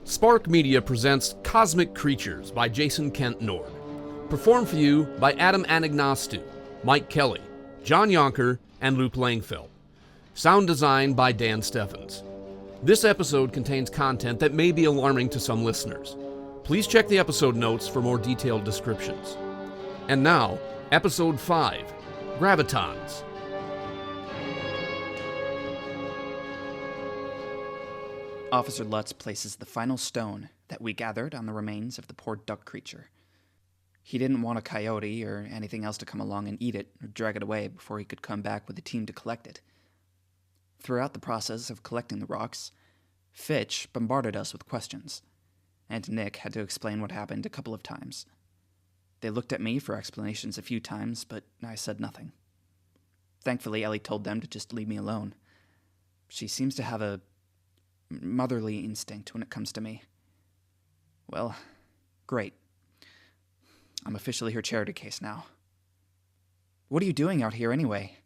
SPRQ Media presents Cosmic Creatures by Jason Kent Nord. Performed for you by Adam Anagnostou, Mike Kelly, John Yonker, and Luke Langfeldt. Sound design by Dan Stephans. This episode contains content that may be alarming to some listeners. Please check the episode notes for more detailed descriptions. And now, Episode 5, Gravitons. Officer Lutz places the final stone that we gathered on the remains of the poor duck creature. He didn't want a coyote or anything else to come along and eat it or drag it away before he could come back with a team to collect it. Throughout the process of collecting the rocks, Fitch bombarded us with questions, and Nick had to explain what happened a couple of times. They looked at me for explanations a few times, but I said nothing. Thankfully, Ellie told them to just leave me alone. She seems to have a motherly instinct when it comes to me. Well, great. I'm officially her charity case now. What are you doing out here anyway?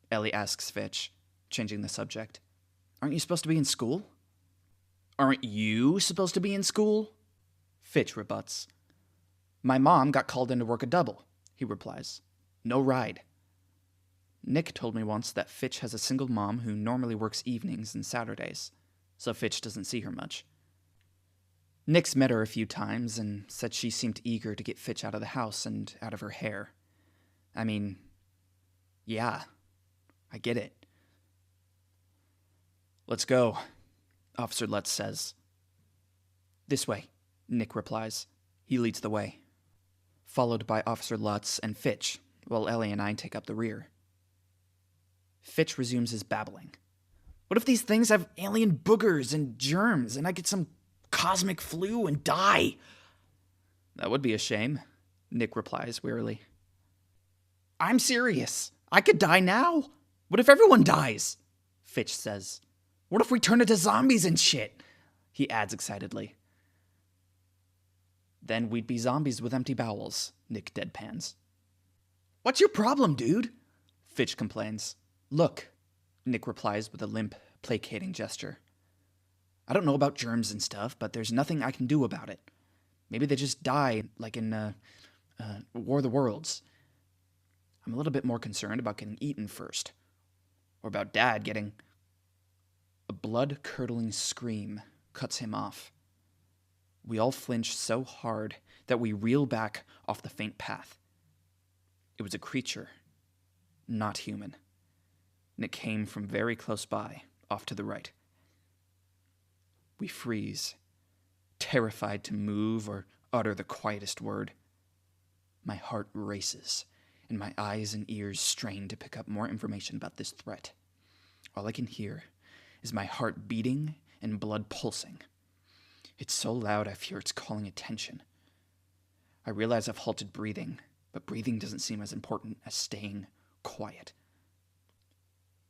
Ellie asks Fitch, changing the subject. Aren't you supposed to be in school? Aren't you supposed to be in school? Fitch rebuts. My mom got called in to work a double, he replies. No ride. Nick told me once that Fitch has a single mom who normally works evenings and Saturdays, so Fitch doesn't see her much. Nick's met her a few times and said she seemed eager to get Fitch out of the house and out of her hair. I mean, yeah, I get it. Let's go, Officer Lutz says. This way, Nick replies. He leads the way, followed by Officer Lutz and Fitch, while Ellie and I take up the rear. Fitch resumes his babbling. What if these things have alien boogers and germs and I get some cosmic flu and die? That would be a shame, Nick replies wearily. I'm serious. I could die now. What if everyone dies? Fitch says. What if we turn into zombies and shit? He adds excitedly. Then we'd be zombies with empty bowels, Nick deadpans. What's your problem, dude? Fitch complains. Look, Nick replies with a limp, placating gesture. I don't know about germs and stuff, but there's nothing I can do about it. Maybe they just die, like in War of the Worlds. I'm a little bit more concerned about getting eaten first. Or about Dad getting... A blood-curdling scream cuts him off. We all flinch so hard that we reel back off the faint path. It was a creature, not human. And it came from very close by, off to the right. We freeze, terrified to move or utter the quietest word. My heart races, and my eyes and ears strain to pick up more information about this threat. All I can hear is my heart beating and blood pulsing. It's so loud I fear it's calling attention. I realize I've halted breathing, but breathing doesn't seem as important as staying quiet.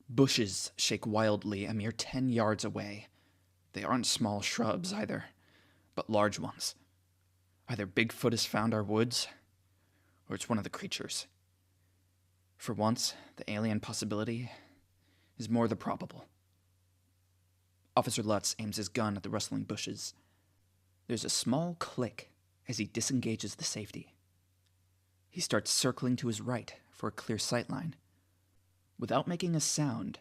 Bushes shake wildly a mere 10 yards away. They aren't small shrubs either, but large ones. Either Bigfoot has found our woods, or it's one of the creatures. For once, the alien possibility is more the probable. Officer Lutz aims his gun at the rustling bushes. There's a small click as he disengages the safety. He starts circling to his right for a clear sightline. Without making a sound,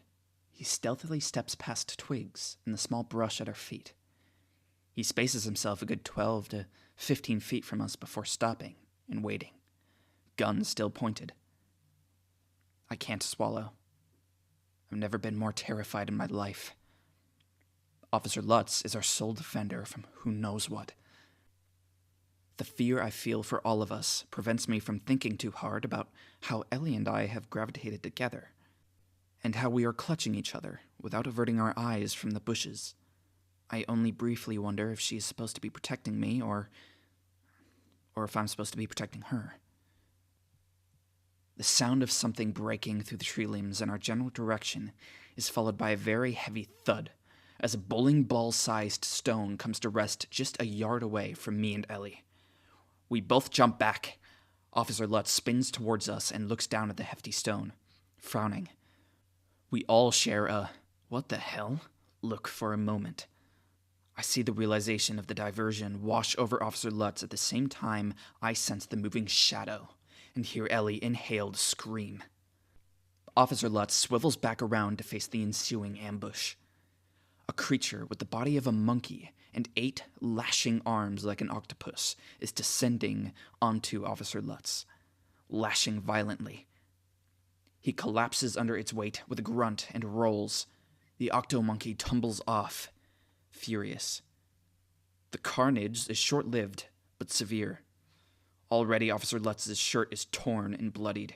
he stealthily steps past twigs and the small brush at our feet. He spaces himself a good 12 to 15 feet from us before stopping and waiting, gun still pointed. I can't swallow. I've never been more terrified in my life. Officer Lutz is our sole defender from who knows what. The fear I feel for all of us prevents me from thinking too hard about how Ellie and I have gravitated together, and how we are clutching each other without averting our eyes from the bushes. I only briefly wonder if she is supposed to be protecting me, or if I'm supposed to be protecting her. The sound of something breaking through the tree limbs in our general direction is followed by a very heavy thud, as a bowling ball-sized stone comes to rest just a yard away from me and Ellie. We both jump back. Officer Lutz spins towards us and looks down at the hefty stone, frowning. We all share a, what the hell, look for a moment. I see the realization of the diversion wash over Officer Lutz at the same time I sense the moving shadow and hear Ellie inhaled scream. Officer Lutz swivels back around to face the ensuing ambush. A creature with the body of a monkey and 8 lashing arms like an octopus is descending onto Officer Lutz, lashing violently. He collapses under its weight with a grunt and rolls. The octo-monkey tumbles off, furious. The carnage is short-lived, but severe. Already Officer Lutz's shirt is torn and bloodied.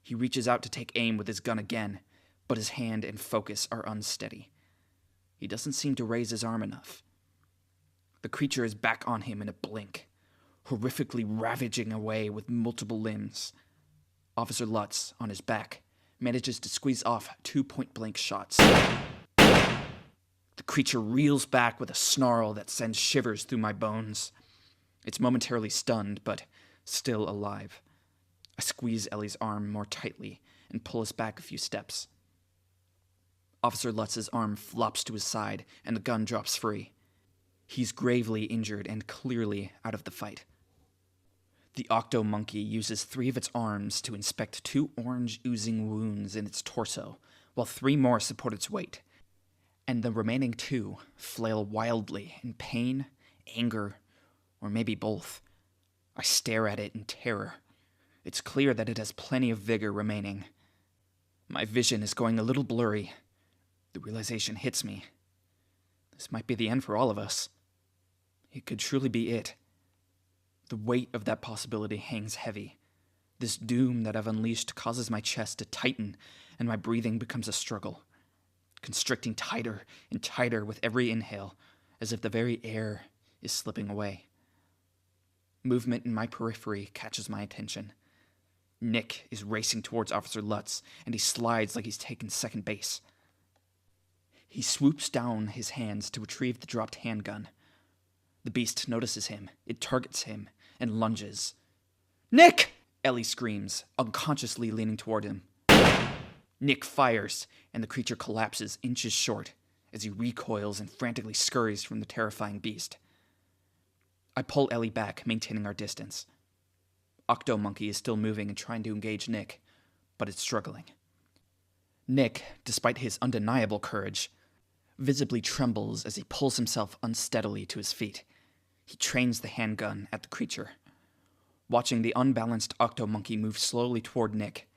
He reaches out to take aim with his gun again, but his hand and focus are unsteady. He doesn't seem to raise his arm enough. The creature is back on him in a blink, horrifically ravaging away with multiple limbs. Officer Lutz, on his back, manages to squeeze off 2 point-blank shots. The creature reels back with a snarl that sends shivers through my bones. It's momentarily stunned, but still alive. I squeeze Ellie's arm more tightly and pull us back a few steps. Officer Lutz's arm flops to his side, and the gun drops free. He's gravely injured and clearly out of the fight. The octo-monkey uses 3 of its arms to inspect 2 orange oozing wounds in its torso, while 3 more support its weight, and the remaining 2 flail wildly in pain, anger, or maybe both. I stare at it in terror. It's clear that it has plenty of vigor remaining. My vision is going a little blurry. The realization hits me. This might be the end for all of us. It could truly be it. The weight of that possibility hangs heavy. This doom that I've unleashed causes my chest to tighten, and my breathing becomes a struggle, constricting tighter and tighter with every inhale, as if the very air is slipping away. Movement in my periphery catches my attention. Nick is racing towards Officer Lutz, and he slides like he's taken second base. He swoops down his hands to retrieve the dropped handgun. The beast notices him, it targets him, and lunges. "Nick!" Ellie screams, unconsciously leaning toward him. Nick fires, and the creature collapses inches short as he recoils and frantically scurries from the terrifying beast. I pull Ellie back, maintaining our distance. Octo-monkey is still moving and trying to engage Nick, but it's struggling. Nick, despite his undeniable courage, visibly trembles as he pulls himself unsteadily to his feet. He trains the handgun at the creature. Watching the unbalanced octo-monkey move slowly toward Nick,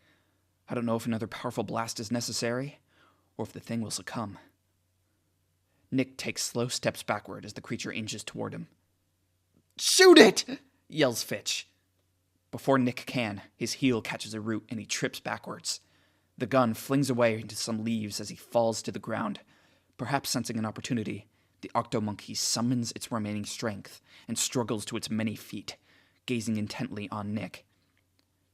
I don't know if another powerful blast is necessary, or if the thing will succumb. Nick takes slow steps backward as the creature inches toward him. "Shoot it!" yells Fitch. Before Nick can, his heel catches a root and he trips backwards. The gun flings away into some leaves as he falls to the ground. Perhaps sensing an opportunity, the octo-monkey summons its remaining strength and struggles to its many feet, gazing intently on Nick.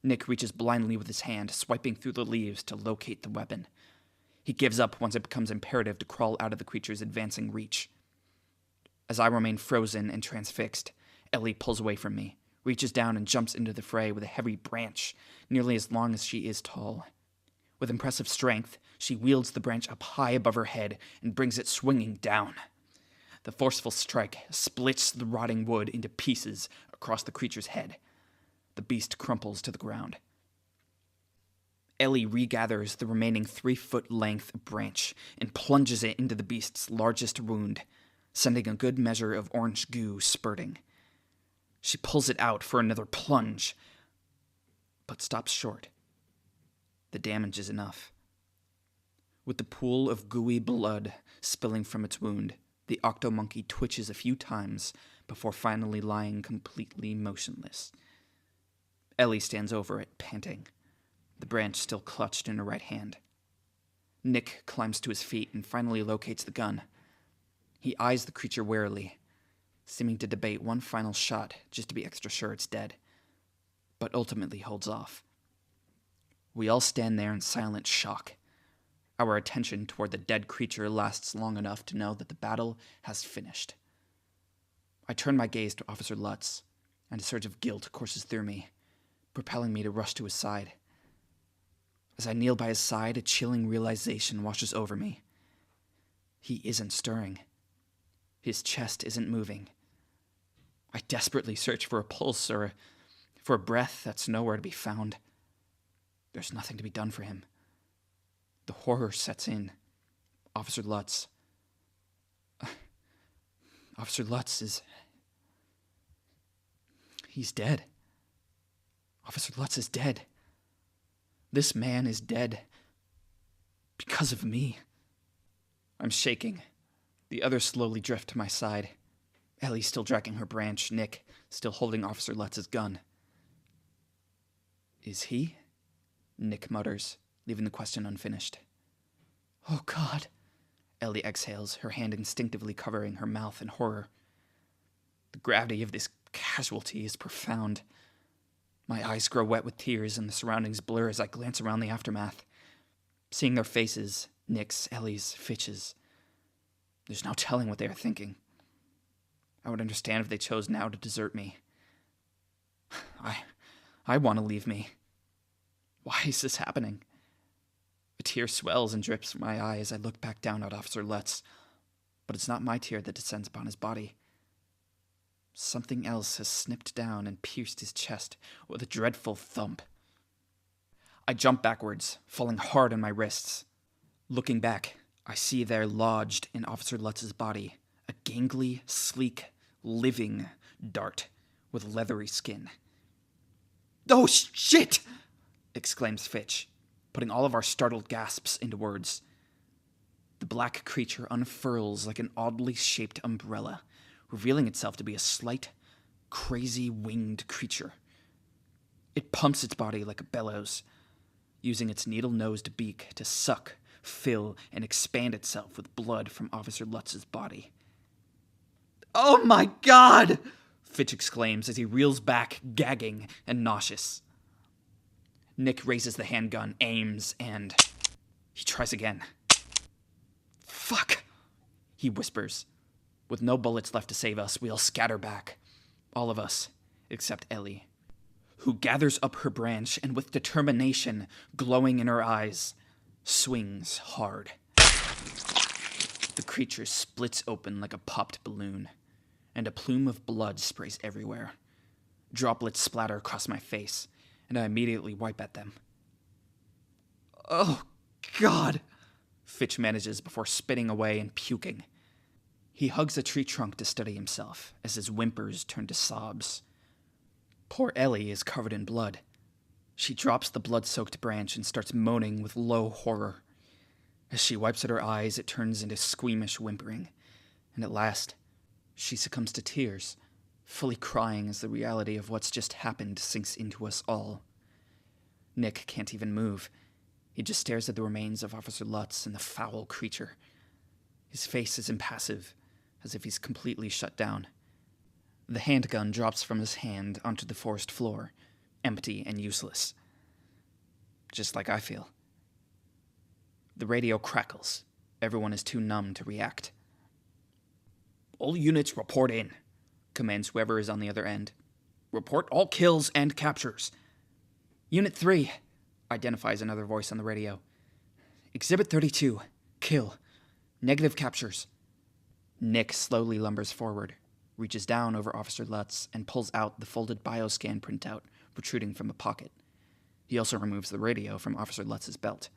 Nick reaches blindly with his hand, swiping through the leaves to locate the weapon. He gives up once it becomes imperative to crawl out of the creature's advancing reach. As I remain frozen and transfixed, Ellie pulls away from me, reaches down and jumps into the fray with a heavy branch, nearly as long as she is tall. With impressive strength, she wields the branch up high above her head and brings it swinging down. The forceful strike splits the rotting wood into pieces across the creature's head. The beast crumples to the ground. Ellie regathers the remaining 3-foot-length branch and plunges it into the beast's largest wound, sending a good measure of orange goo spurting. She pulls it out for another plunge, but stops short. The damage is enough. With the pool of gooey blood spilling from its wound, the octo-monkey twitches a few times before finally lying completely motionless. Ellie stands over it, panting, the branch still clutched in her right hand. Nick climbs to his feet and finally locates the gun. He eyes the creature warily, seeming to debate one final shot just to be extra sure it's dead, but ultimately holds off. We all stand there in silent shock. Our attention toward the dead creature lasts long enough to know that the battle has finished. I turn my gaze to Officer Lutz, and a surge of guilt courses through me, propelling me to rush to his side. As I kneel by his side, a chilling realization washes over me. He isn't stirring. His chest isn't moving. I desperately search for a pulse or for a breath that's nowhere to be found. There's nothing to be done for him. The horror sets in. Officer Lutz is... He's dead. Officer Lutz is dead. This man is dead. Because of me. I'm shaking. The others slowly drift to my side. Ellie still dragging her branch, Nick still holding Officer Lutz's gun. Is he? Nick mutters, leaving the question unfinished. Oh God. Ellie exhales, her hand instinctively covering her mouth in horror. The gravity of this casualty is profound. My eyes grow wet with tears and the surroundings blur as I glance around the aftermath. Seeing their faces, Nick's, Ellie's, Fitch's, there's no telling what they are thinking. I would understand if they chose now to desert me. I want to leave me. Why is this happening? A tear swells and drips from my eye as I look back down at Officer Lutz, but it's not my tear that descends upon his body. Something else has snipped down and pierced his chest with a dreadful thump. I jump backwards, falling hard on my wrists. Looking back, I see there lodged in Officer Lutz's body a gangly, sleek, living dart with leathery skin. Oh, shit! Exclaims Fitch, putting all of our startled gasps into words. The black creature unfurls like an oddly shaped umbrella, revealing itself to be a slight, crazy winged creature. It pumps its body like a bellows, using its needle-nosed beak to suck, fill, and expand itself with blood from Officer Lutz's body. Oh my God! Fitch exclaims as he reels back, gagging and nauseous. Nick raises the handgun, aims, and he tries again. Fuck! He whispers. With no bullets left to save us, we'll scatter back. All of us, except Ellie, who gathers up her branch and with determination glowing in her eyes, swings hard. The creature splits open like a popped balloon, and a plume of blood sprays everywhere. Droplets splatter across my face, and I immediately wipe at them. Oh, God! Fitch manages before spitting away and puking. He hugs a tree trunk to steady himself as his whimpers turn to sobs. Poor Ellie is covered in blood. She drops the blood-soaked branch and starts moaning with low horror. As she wipes at her eyes, it turns into squeamish whimpering, and at last, she succumbs to tears, fully crying as the reality of what's just happened sinks into us all. Nick can't even move. He just stares at the remains of Officer Lutz and the foul creature. His face is impassive, as if he's completely shut down. The handgun drops from his hand onto the forest floor, empty and useless. Just like I feel. The radio crackles. Everyone is too numb to react. All units report in, commands whoever is on the other end. Report all kills and captures. Unit 3, identifies another voice on the radio. Exhibit 32, kill. Negative captures. Nick slowly lumbers forward, reaches down over Officer Lutz, and pulls out the folded bioscan printout protruding from a pocket. He also removes the radio from Officer Lutz's belt.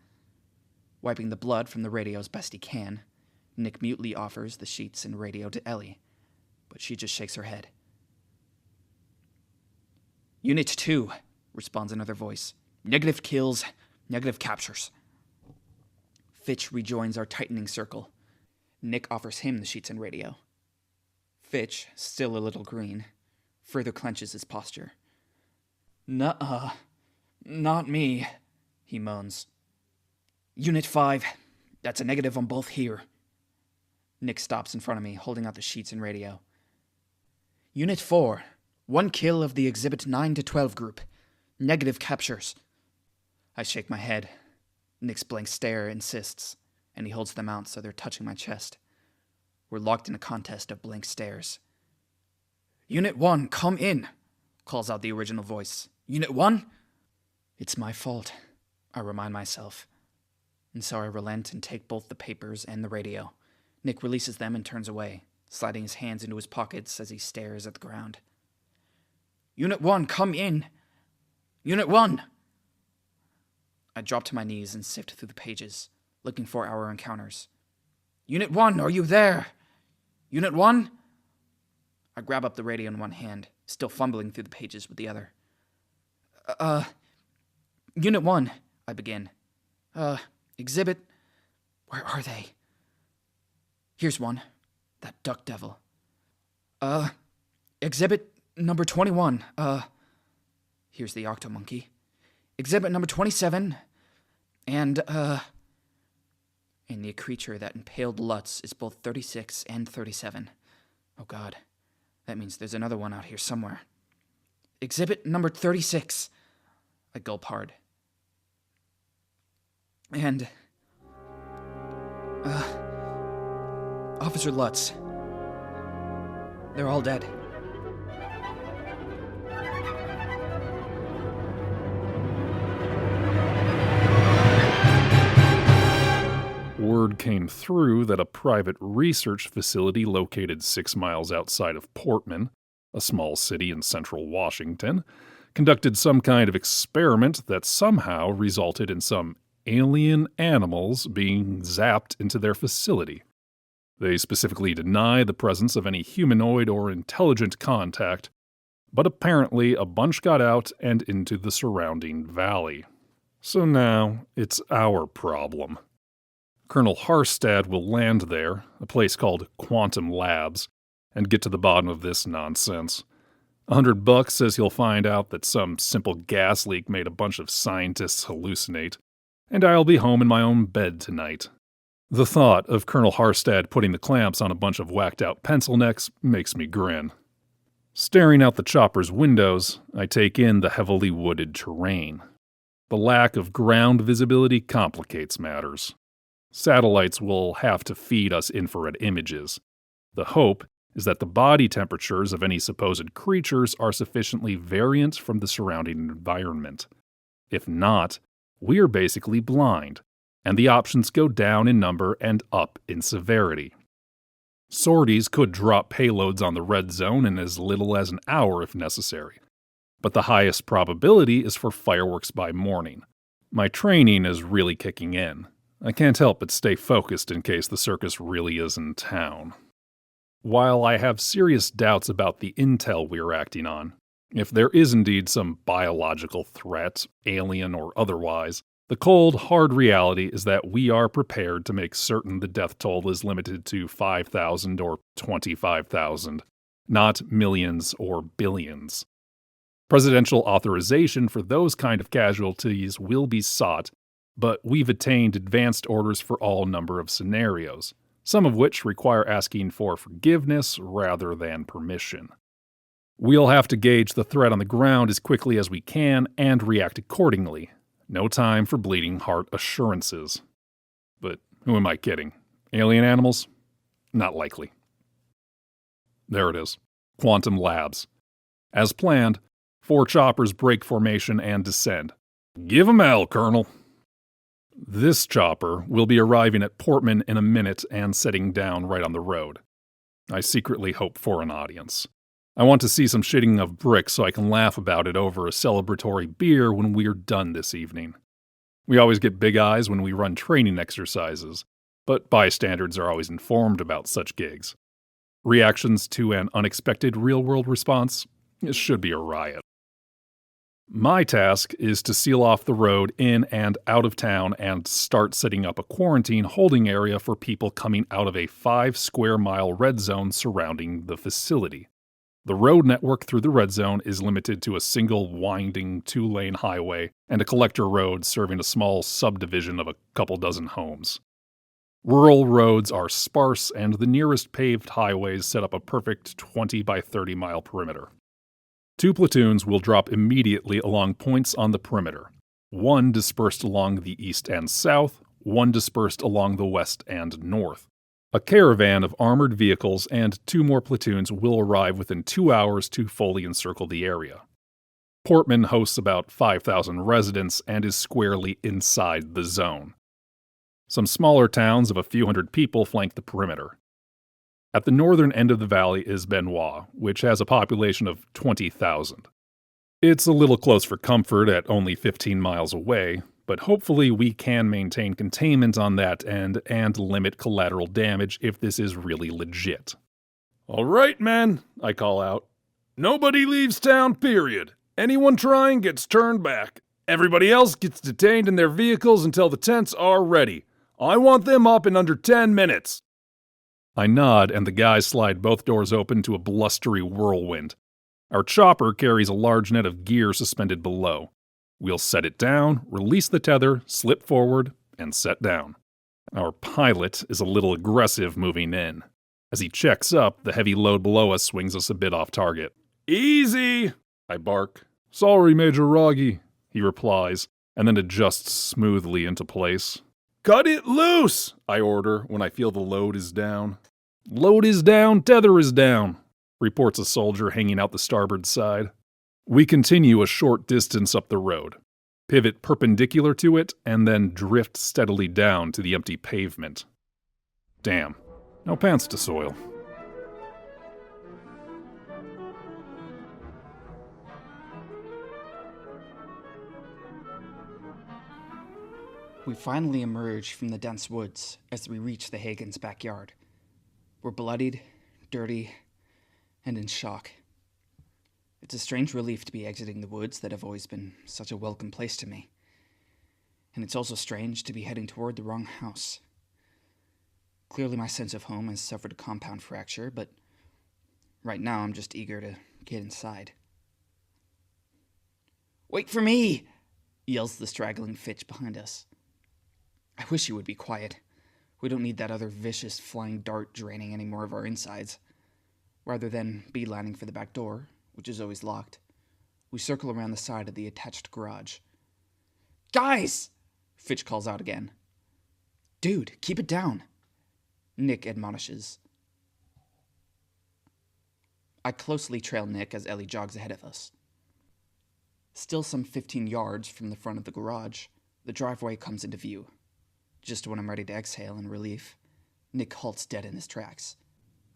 Wiping the blood from the radio as best he can, Nick mutely offers the sheets and radio to Ellie, but she just shakes her head. Unit 2, responds another voice. Negative kills, negative captures. Fitch rejoins our tightening circle. Nick offers him the sheets and radio. Fitch, still a little green, further clenches his posture. Nuh-uh, not me, he moans. Unit 5, that's a negative on both here. Nick stops in front of me, holding out the sheets and radio. Unit 4, 1 kill of the Exhibit 9 to 12 group. Negative captures. I shake my head. Nick's blank stare insists, and he holds them out so they're touching my chest. We're locked in a contest of blank stares. Unit 1, come in, calls out the original voice. Unit 1? It's my fault, I remind myself. And so I relent and take both the papers and the radio. Nick releases them and turns away, sliding his hands into his pockets as he stares at the ground. "Unit 1, come in! Unit 1! I drop to my knees and sift through the pages, looking for our encounters. "Unit 1, are you there? Unit 1? I grab up the radio in one hand, still fumbling through the pages with the other. Unit 1, I begin. Exhibit... Where are they? Here's one. That duck devil. Exhibit number 21. Here's the octomonkey. Exhibit number 27. And the creature that impaled Lutz is both 36 and 37. Oh God. That means there's another one out here somewhere. Exhibit number 36. I gulp hard. And... Officer Lutz. They're all dead. Word came through that a private research facility located 6 miles outside of Portman, a small city in central Washington, conducted some kind of experiment that somehow resulted in some alien animals being zapped into their facility. They specifically deny the presence of any humanoid or intelligent contact, but apparently a bunch got out and into the surrounding valley. So now it's our problem. Colonel Harstad will land there, a place called Quantum Labs, and get to the bottom of this nonsense. $100 says he'll find out that some simple gas leak made a bunch of scientists hallucinate, and I'll be home in my own bed tonight. The thought of Colonel Harstad putting the clamps on a bunch of whacked-out pencil necks makes me grin. Staring out the chopper's windows, I take in the heavily wooded terrain. The lack of ground visibility complicates matters. Satellites will have to feed us infrared images. The hope is that the body temperatures of any supposed creatures are sufficiently variant from the surrounding environment. If not, we're basically blind, and the options go down in number and up in severity. Sorties could drop payloads on the red zone in as little as an hour if necessary, but the highest probability is for fireworks by morning. My training is really kicking in. I can't help but stay focused in case the circus really is in town. While I have serious doubts about the intel we're acting on, if there is indeed some biological threat, alien or otherwise, the cold, hard reality is that we are prepared to make certain the death toll is limited to 5,000 or 25,000, not millions or billions. Presidential authorization for those kind of casualties will be sought, but we've attained advanced orders for all number of scenarios, some of which require asking for forgiveness rather than permission. We'll have to gauge the threat on the ground as quickly as we can and react accordingly. No time for bleeding heart assurances. But who am I kidding? Alien animals? Not likely. There it is. Quantum Labs. As planned, 4 choppers break formation and descend. Give 'em hell, Colonel. This chopper will be arriving at Portman in a minute and setting down right on the road. I secretly hope for an audience. I want to see some shitting of bricks so I can laugh about it over a celebratory beer when we're done this evening. We always get big eyes when we run training exercises, but bystanders are always informed about such gigs. Reactions to an unexpected real-world response? It should be a riot. My task is to seal off the road in and out of town and start setting up a quarantine holding area for people coming out of a 5-square-mile red zone surrounding the facility. The road network through the red zone is limited to a single winding 2-lane highway and a collector road serving a small subdivision of a couple dozen homes. Rural roads are sparse and the nearest paved highways set up a perfect 20 by 30 mile perimeter. 2 platoons will drop immediately along points on the perimeter, 1 dispersed along the east and south, 1 dispersed along the west and north. A caravan of armored vehicles and 2 more platoons will arrive within 2 hours to fully encircle the area. Portman hosts about 5,000 residents and is squarely inside the zone. Some smaller towns of a few hundred people flank the perimeter. At the northern end of the valley is Benoit, which has a population of 20,000. It's a little close for comfort at only 15 miles away, but hopefully we can maintain containment on that end and limit collateral damage if this is really legit. "All right, men," I call out. "Nobody leaves town, period. Anyone trying gets turned back. Everybody else gets detained in their vehicles until the tents are ready. I want them up in under 10 minutes. I nod, and the guys slide both doors open to a blustery whirlwind. Our chopper carries a large net of gear suspended below. We'll set it down, release the tether, slip forward, and set down. Our pilot is a little aggressive moving in. As he checks up, the heavy load below us swings us a bit off target. "Easy!" I bark. "Sorry, Major Wragge," he replies, and then adjusts smoothly into place. "Cut it loose!" I order when I feel the load is down. "Load is down, tether is down," reports a soldier hanging out the starboard side. We continue a short distance up the road, pivot perpendicular to it, and then drift steadily down to the empty pavement. Damn, no pants to soil. We finally emerge from the dense woods as we reach the Hagen's backyard. We're bloodied, dirty, and in shock. It's a strange relief to be exiting the woods that have always been such a welcome place to me. And it's also strange to be heading toward the wrong house. Clearly my sense of home has suffered a compound fracture, but right now I'm just eager to get inside. "Wait for me!" yells the straggling Fitch behind us. I wish you would be quiet. We don't need that other vicious flying dart draining any more of our insides. Rather than beelining for the back door, which is always locked, we circle around the side of the attached garage. "Guys!" Fitch calls out again. "Dude, keep it down," Nick admonishes. I closely trail Nick as Ellie jogs ahead of us. Still some 15 yards from the front of the garage, the driveway comes into view. Just when I'm ready to exhale in relief, Nick halts dead in his tracks.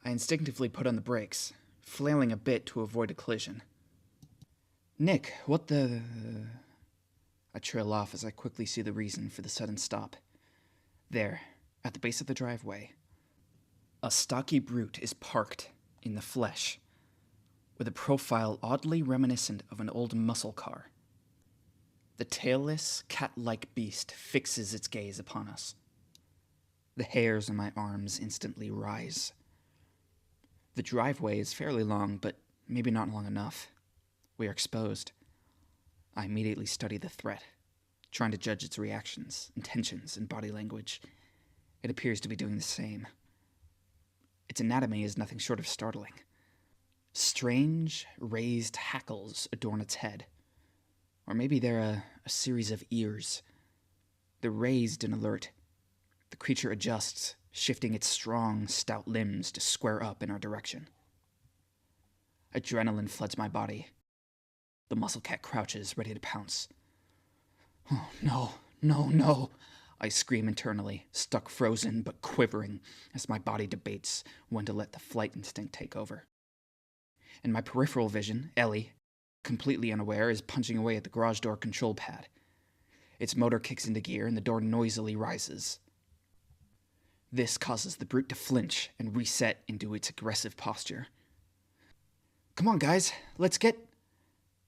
I instinctively put on the brakes, flailing a bit to avoid a collision. "Nick, what the..." I trail off as I quickly see the reason for the sudden stop. There, at the base of the driveway, a stocky brute is parked in the flesh, with a profile oddly reminiscent of an old muscle car. The tailless, cat-like beast fixes its gaze upon us. The hairs on my arms instantly rise. The driveway is fairly long, but maybe not long enough. We are exposed. I immediately study the threat, trying to judge its reactions, intentions, and body language. It appears to be doing the same. Its anatomy is nothing short of startling. Strange, raised hackles adorn its head. Or maybe they're a series of ears. They're raised and alert. The creature adjusts, shifting its strong, stout limbs to square up in our direction. Adrenaline floods my body. The muscle cat crouches, ready to pounce. "Oh, no, I scream internally, stuck frozen but quivering as my body debates when to let the flight instinct take over. In my peripheral vision, Ellie, completely unaware, is punching away at the garage door control pad. Its motor kicks into gear and the door noisily rises. This causes the brute to flinch and reset into its aggressive posture. "Come on, guys, let's get..."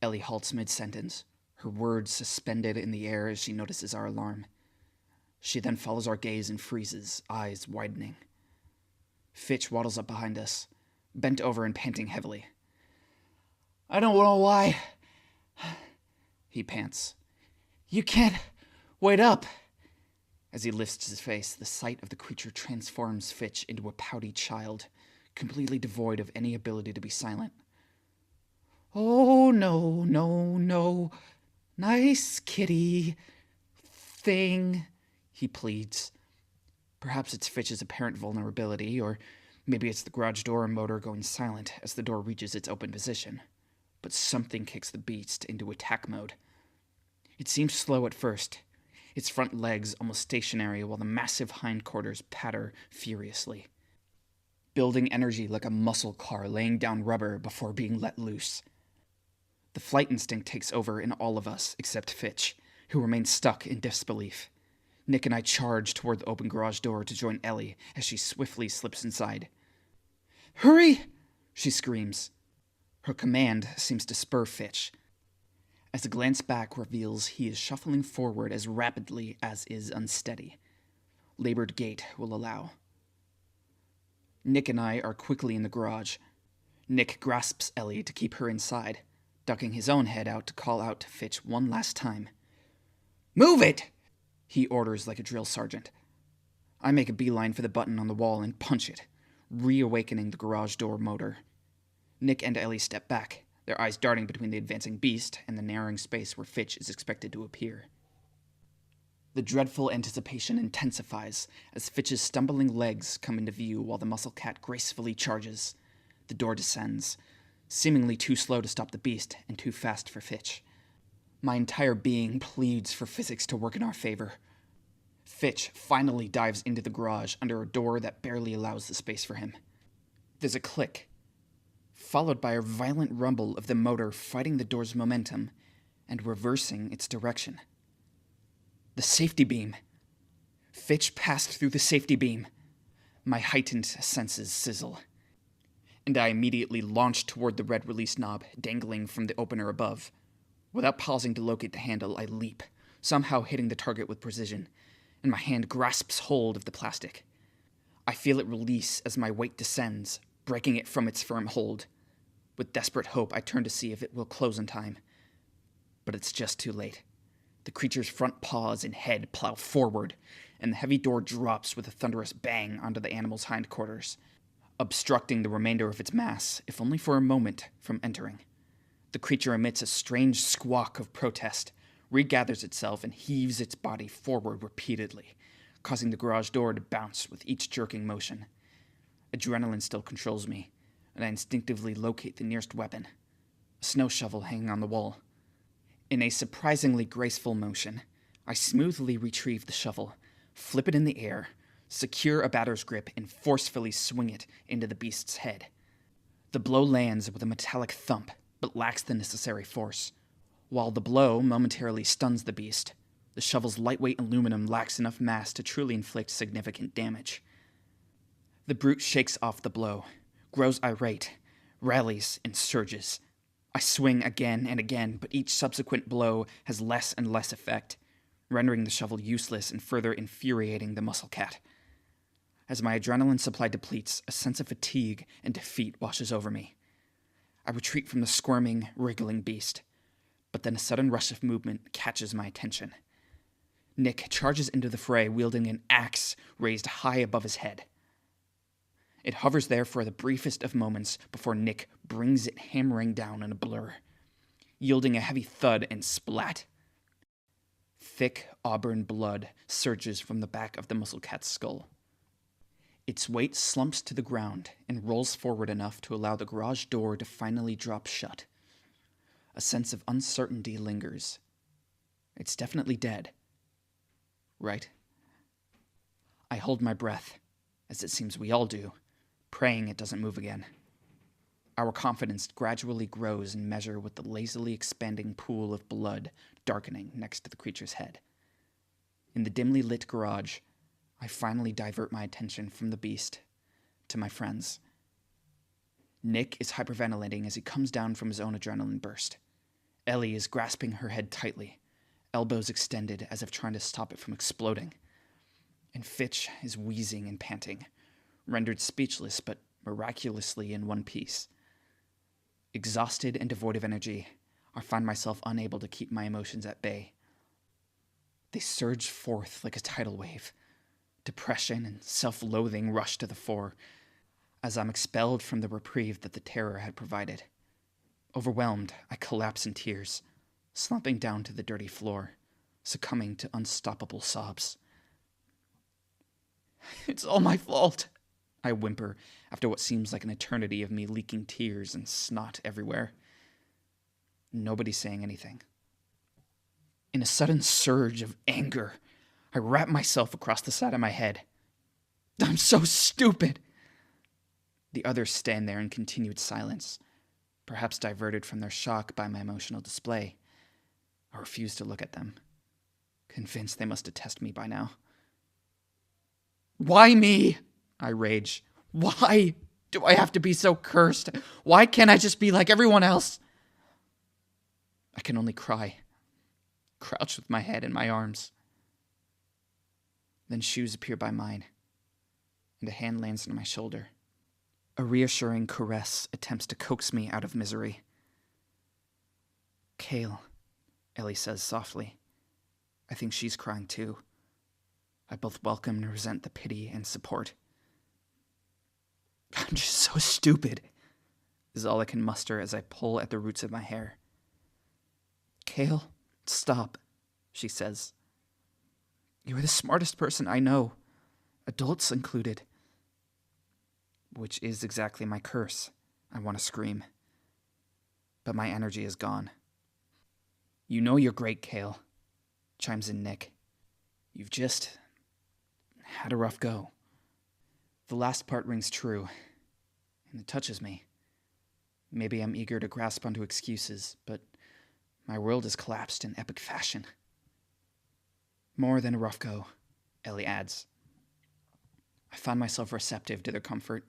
Ellie halts mid-sentence, her words suspended in the air as she notices our alarm. She then follows our gaze and freezes, eyes widening. Fitch waddles up behind us, bent over and panting heavily. "I don't know why," he pants. "You can't wait up." As he lifts his face, the sight of the creature transforms Fitch into a pouty child, completely devoid of any ability to be silent. "Oh, no. Nice kitty thing," he pleads. Perhaps it's Fitch's apparent vulnerability, or maybe it's the garage door and motor going silent as the door reaches its open position. But something kicks the beast into attack mode. It seems slow at first, its front legs almost stationary while the massive hindquarters patter furiously. building energy like a muscle car laying down rubber before being let loose. The flight instinct takes over in all of us except Fitch, who remains stuck in disbelief. Nick and I charge toward the open garage door to join Ellie as she swiftly slips inside. "Hurry!" she screams. Her command seems to spur Fitch, as a glance back reveals he is shuffling forward as rapidly as is unsteady. Labored gait will allow. Nick and I are quickly in the garage. Nick grasps Ellie to keep her inside, ducking his own head out to call out to Fitch one last time. "Move it!" he orders like a drill sergeant. I make a beeline for the button on the wall and punch it, reawakening the garage door motor. Nick and Ellie step back, their eyes darting between the advancing beast and the narrowing space where Fitch is expected to appear. The dreadful anticipation intensifies as Fitch's stumbling legs come into view while the muscle cat gracefully charges. The door descends, seemingly too slow to stop the beast and too fast for Fitch. My entire being pleads for physics to work in our favor. Fitch finally dives into the garage under a door that barely allows the space for him. There's a click, followed by a violent rumble of the motor fighting the door's momentum and reversing its direction. The safety beam. Fitch passed through the safety beam. My heightened senses sizzle, and I immediately launch toward the red release knob dangling from the opener above. Without pausing to locate the handle, I leap, somehow hitting the target with precision, and my hand grasps hold of the plastic. I feel it release as my weight descends, breaking it from its firm hold. With desperate hope, I turn to see if it will close in time. But it's just too late. The creature's front paws and head plow forward, and the heavy door drops with a thunderous bang onto the animal's hindquarters, obstructing the remainder of its mass, if only for a moment, from entering. The creature emits a strange squawk of protest, regathers itself, and heaves its body forward repeatedly, causing the garage door to bounce with each jerking motion. Adrenaline still controls me, and I instinctively locate the nearest weapon, a snow shovel hanging on the wall. In a surprisingly graceful motion, I smoothly retrieve the shovel, flip it in the air, secure a batter's grip, and forcefully swing it into the beast's head. The blow lands with a metallic thump, but lacks the necessary force. While the blow momentarily stuns the beast, the shovel's lightweight aluminum lacks enough mass to truly inflict significant damage. The brute shakes off the blow, grows irate, rallies, and surges. I swing again and again, but each subsequent blow has less and less effect, rendering the shovel useless and further infuriating the muscle cat. As my adrenaline supply depletes, a sense of fatigue and defeat washes over me. I retreat from the squirming, wriggling beast, but then a sudden rush of movement catches my attention. Nick charges into the fray wielding an axe raised high above his head. It hovers there for the briefest of moments before Nick brings it hammering down in a blur, yielding a heavy thud and splat. Thick auburn blood surges from the back of the muscle cat's skull. Its weight slumps to the ground and rolls forward enough to allow the garage door to finally drop shut. A sense of uncertainty lingers. It's definitely dead. Right? I hold my breath, as it seems we all do, praying it doesn't move again. Our confidence gradually grows in measure with the lazily expanding pool of blood darkening next to the creature's head. In the dimly lit garage, I finally divert my attention from the beast to my friends. Nick is hyperventilating as he comes down from his own adrenaline burst. Ellie is grasping her head tightly, elbows extended as if trying to stop it from exploding. And Fitch is wheezing and panting, rendered speechless but miraculously in one piece. Exhausted and devoid of energy, I find myself unable to keep my emotions at bay. They surge forth like a tidal wave. Depression and self-loathing rush to the fore as I'm expelled from the reprieve that the terror had provided. Overwhelmed, I collapse in tears, slumping down to the dirty floor, succumbing to unstoppable sobs. "It's all my fault," I whimper after what seems like an eternity of me leaking tears and snot everywhere. Nobody's saying anything. In a sudden surge of anger, I wrap myself across the side of my head. I'm so stupid. The others stand there in continued silence, perhaps diverted from their shock by my emotional display. I refuse to look at them, convinced they must detest me by now. Why me? I rage. Why do I have to be so cursed? Why can't I just be like everyone else? I can only cry, crouch with my head in my arms. Then shoes appear by mine, and a hand lands on my shoulder. A reassuring caress attempts to coax me out of misery. Cale, Ellie says softly. I think she's crying too. I both welcome and resent the pity and support. I'm just so stupid, is all I can muster as I pull at the roots of my hair. Cale, stop, she says. You're the smartest person I know, adults included. Which is exactly my curse. I want to scream. But my energy is gone. You know you're great, Cale, chimes in Nick. You've just had a rough go. The last part rings true, and it touches me. Maybe I'm eager to grasp onto excuses, but my world has collapsed in epic fashion. More than a rough go, Ellie adds. I find myself receptive to their comfort,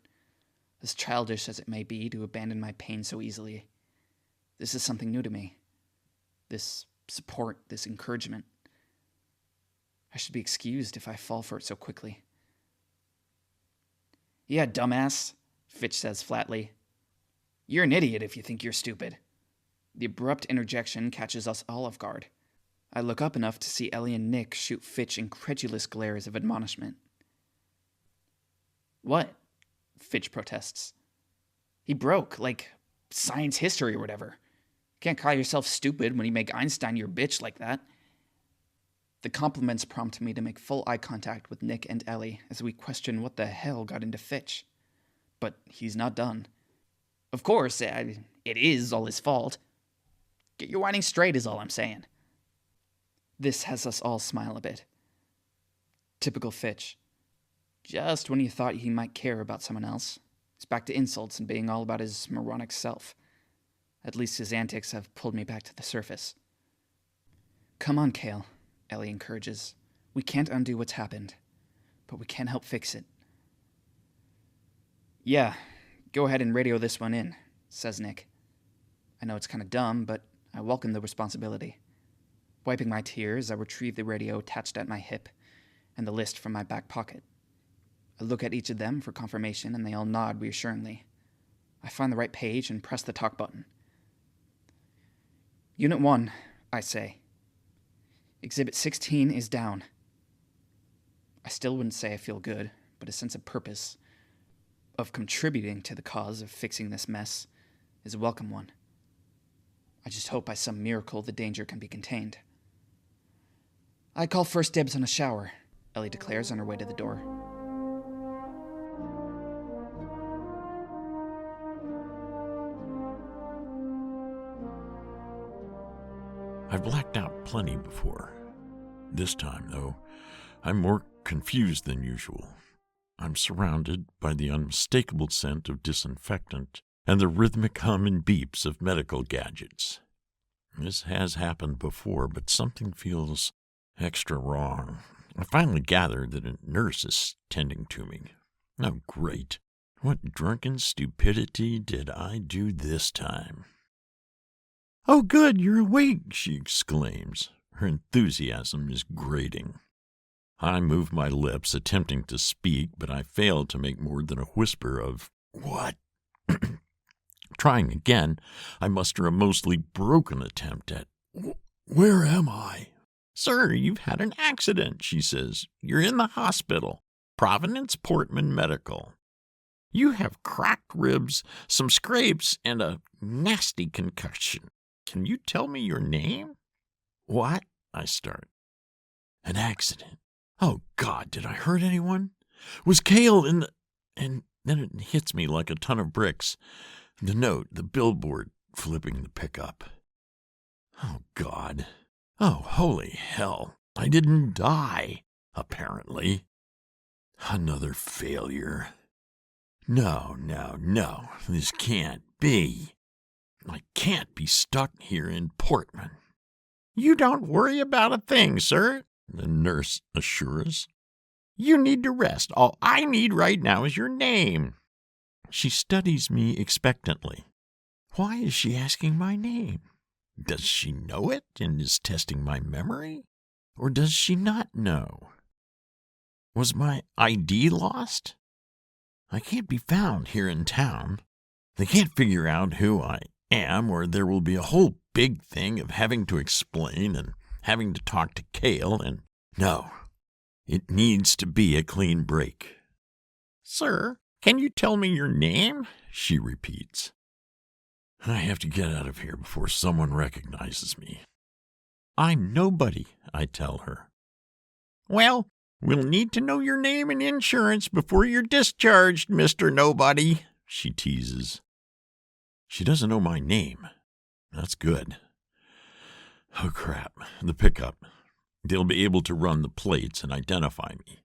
as childish as it may be to abandon my pain so easily. This is something new to me. This support, this encouragement. I should be excused if I fall for it so quickly. Yeah, dumbass, Fitch says flatly. You're an idiot if you think you're stupid. The abrupt interjection catches us all off guard. I look up enough to see Ellie and Nick shoot Fitch incredulous glares of admonishment. What? Fitch protests. He broke, like science history or whatever. Can't call yourself stupid when you make Einstein your bitch like that. The compliments prompt me to make full eye contact with Nick and Ellie as we question what the hell got into Fitch. But he's not done. Of course, it is all his fault. Get your whining straight is all I'm saying. This has us all smile a bit. Typical Fitch. Just when you thought he might care about someone else, he's back to insults and being all about his moronic self. At least his antics have pulled me back to the surface. Come on, Cale, Ellie encourages. We can't undo what's happened, but we can help fix it. Yeah, go ahead and radio this one in, says Nick. I know it's kind of dumb, but I welcome the responsibility. Wiping my tears, I retrieve the radio attached at my hip and the list from my back pocket. I look at each of them for confirmation, and they all nod reassuringly. I find the right page and press the talk button. Unit 1, I say. Exhibit 16 is down. I still wouldn't say I feel good, but a sense of purpose, of contributing to the cause of fixing this mess, is a welcome one. I just hope by some miracle the danger can be contained. I call first dibs on a shower, Ellie declares on her way to the door. I've blacked out plenty before. This time, though, I'm more confused than usual. I'm surrounded by the unmistakable scent of disinfectant and the rhythmic hum and beeps of medical gadgets. This has happened before, but something feels extra wrong. I finally gather that a nurse is tending to me. Oh, great. What drunken stupidity did I do this time? "Oh, good, you're awake," she exclaims. Her enthusiasm is grating. I move my lips, attempting to speak, but I fail to make more than a whisper of, "What?" Trying again, I muster a mostly broken attempt at, "Where am I?" "Sir, you've had an accident," she says. "You're in the hospital. Providence Portman Medical. You have cracked ribs, some scrapes, and a nasty concussion. Can you tell me your name?" "What?" I start. "An accident. Oh, God, did I hurt anyone? Was Cale in the..." And then it hits me like a ton of bricks. The note, the billboard, flipping the pickup. Oh, God. Oh, holy hell. I didn't die, apparently. Another failure. No, this can't be. I can't be stuck here in Portman. You don't worry about a thing, sir, the nurse assures. You need to rest. All I need right now is your name. She studies me expectantly. Why is she asking my name? Does she know it and is testing my memory? Or does she not know? Was my ID lost? I can't be found here in town. They can't figure out who I am, or there will be a whole big thing of having to explain and having to talk to Cale, and no, it needs to be a clean break. Sir, can you tell me your name? She repeats. I have to get out of here before someone recognizes me. I'm nobody, I tell her. Well, we'll need to know your name and insurance before you're discharged, Mr. Nobody, she teases. She doesn't know my name. That's good. Oh, crap. The pickup. They'll be able to run the plates and identify me.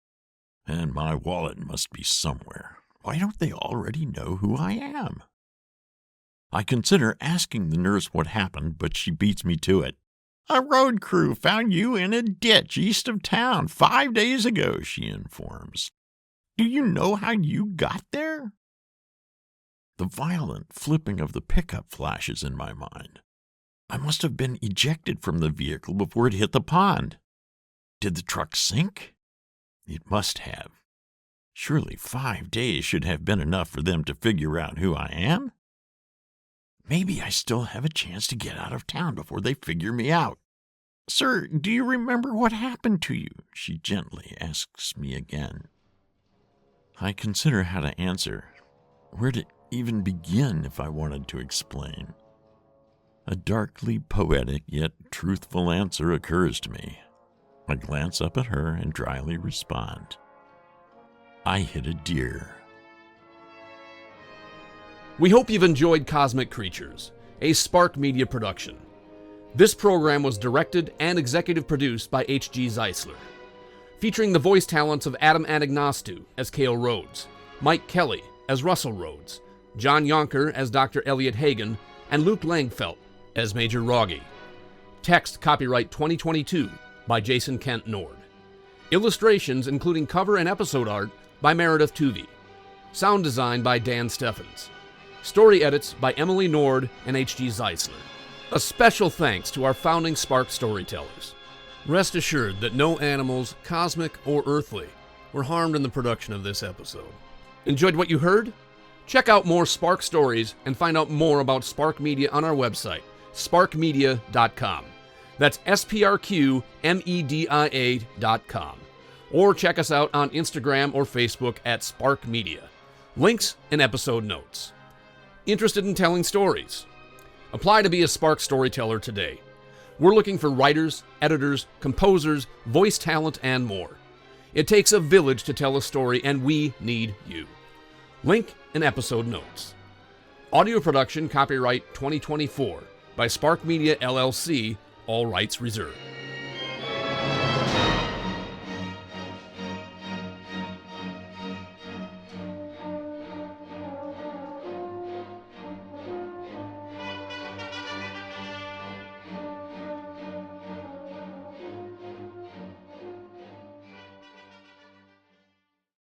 And my wallet must be somewhere. Why don't they already know who I am? I consider asking the nurse what happened, but she beats me to it. A road crew found you in a ditch east of town 5 days ago, she informs. Do you know how you got there? The violent flipping of the pickup flashes in my mind. I must have been ejected from the vehicle before it hit the pond. Did the truck sink? It must have. Surely 5 days should have been enough for them to figure out who I am. Maybe I still have a chance to get out of town before they figure me out. Sir, do you remember what happened to you? She gently asks me again. I consider how to answer. Where to even begin if I wanted to explain? A darkly poetic yet truthful answer occurs to me. I glance up at her and dryly respond. I hit a deer. We hope you've enjoyed Cosmic Creatures, a SPRQ Media production. This program was directed and executive produced by H.G. Zeissler, featuring the voice talents of Adam Anagnostou as Cale Rhodes, Mike Kelly as Russell Rhodes, John Yonker as Dr. Elliot Hagen, and Luke Langfeldt as Major Wragge. Text copyright 2022 by Jason Kent Nord. Illustrations including cover and episode art by Meredith Tuve. Sound design by Dan Stephans. Story edits by Emily Nord and H.G. Zeissler. A special thanks to our founding SPRQ storytellers. Rest assured that no animals, cosmic or earthly, were harmed in the production of this episode. Enjoyed what you heard? Check out more SPRQ stories and find out more about SPRQ Media on our website, SPRQmedia.com. That's SPRQmedia.com. Or check us out on Instagram or Facebook at SPRQ Media. Links in episode notes. Interested in telling stories? Apply to be a SPRQ storyteller today. We're looking for writers, editors, composers, voice talent, and more. It takes a village to tell a story, and we need you. Link in episode notes. Audio production copyright 2024 by SPRQ Media LLC, all rights reserved.